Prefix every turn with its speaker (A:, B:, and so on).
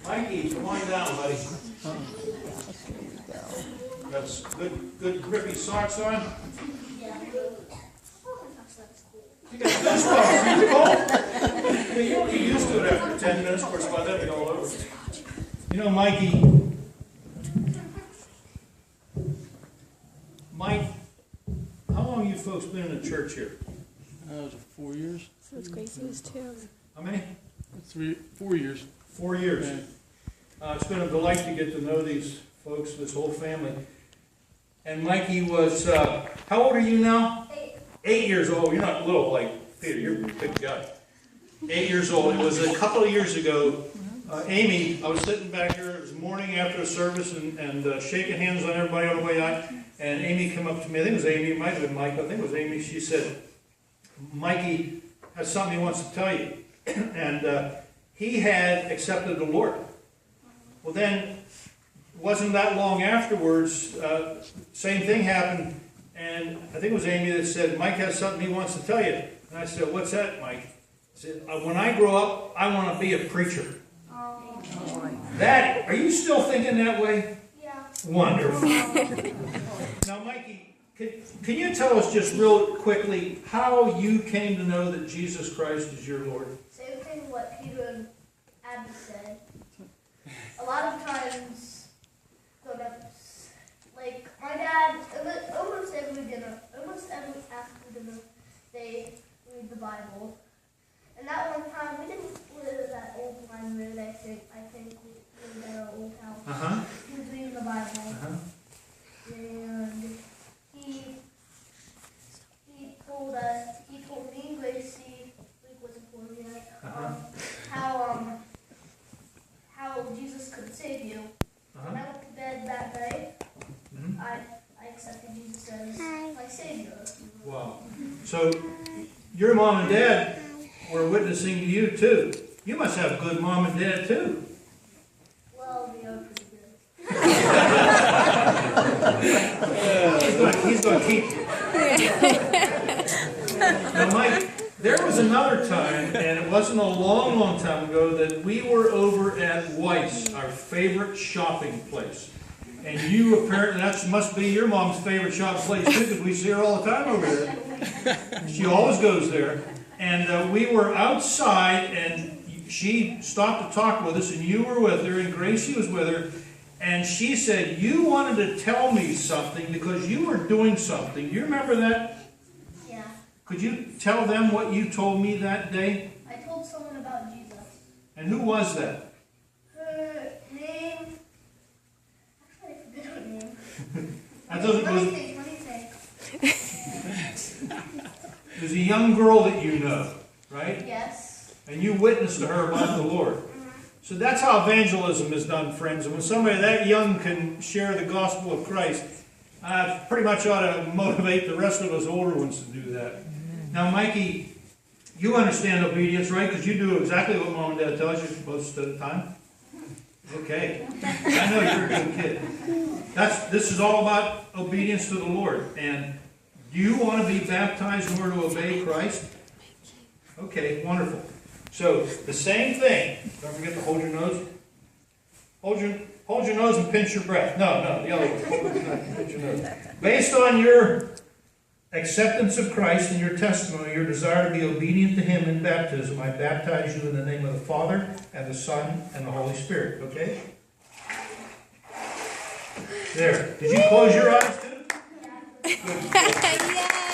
A: Mikey, come on down, buddy. Got good grippy socks on. You got good socks. Are you cold? Yeah, you'll get used to it after 10 minutes. Of course, by then it'll be all over. You know, Mike, how long have you folks been in the church here?
B: It was 4 years.
C: Since Gracie was 2.
A: How many?
B: 4 years.
A: 4 years.
B: Yeah.
A: It's been a delight to get to know these folks, this whole family. And Mikey was, how old are you now? 8 years old. You're not little like Peter, you're a big guy. 8 years old. It was a couple of years ago. Amy, I was sitting back here, it was morning after the service and shaking hands on everybody on the way out. And Amy came up to me, I think it was Amy, it might have been Mike, I think it was Amy. She said, Mikey has something he wants to tell you. And he had accepted the Lord. Well then, wasn't that long afterwards, same thing happened, and I think it was Amy that said, Mike has something he wants to tell you. And I said, what's that, Mike? He said, when I grow up, I want to be a preacher. Daddy, are you still thinking that way?
D: Yeah.
A: Wonderful. Now, Mikey, can you tell us just real quickly how you came to know that Jesus Christ is your Lord?
D: Same thing what Peter and Abby said. A lot of times, grown-ups, like my dad, almost every after dinner, they read the Bible. And that one time, we didn't live at that old line road, I think we lived at our old house. He was reading the Bible. And he told me and Gracie, Luke wasn't born yet, how Jesus could save you. When I went to bed that night, I accepted Jesus as my Savior.
A: Wow. So, your mom and dad were witnessing to you too. You must have good mom and dad too.
D: Well, we are pretty good.
A: He's going to keep you. Now, Mike, there was another time, and it wasn't a long, long time ago, that we were over at Weis, our favorite shopping place. And you apparently, that must be your mom's favorite shopping place too, because we see her all the time over there. She always goes there. And we were outside, and she stopped to talk with us, and you were with her, and Gracie was with her. And she said, you wanted to tell me something because you were doing something. Do you remember that?
D: Yeah.
A: Could you tell them what you told me that day?
D: I told someone about Jesus.
A: And who was that?
D: Her name... Actually, I forget her name.
A: Let
D: me think.
A: It was a young girl that you know, right?
D: Yes.
A: And you witnessed to her about the Lord. So that's how evangelism is done, friends. And when somebody that young can share the gospel of Christ, pretty much ought to motivate the rest of us older ones to do that. Now, Mikey, you understand obedience, right? Because you do exactly what mom and dad tells you most of the time. Okay. I know you're a good kid. This is all about obedience to the Lord. And do you want to be baptized in order to obey Christ? Okay, wonderful. So, the same thing. Don't forget to hold your nose. Hold your nose and pinch your breath. No, the other way. Pinch your nose. Based on your acceptance of Christ and your testimony, your desire to be obedient to Him in baptism, I baptize you in the name of the Father, and the Son, and the Holy Spirit. Okay? There. Did you close your eyes too? Good.
C: Yay!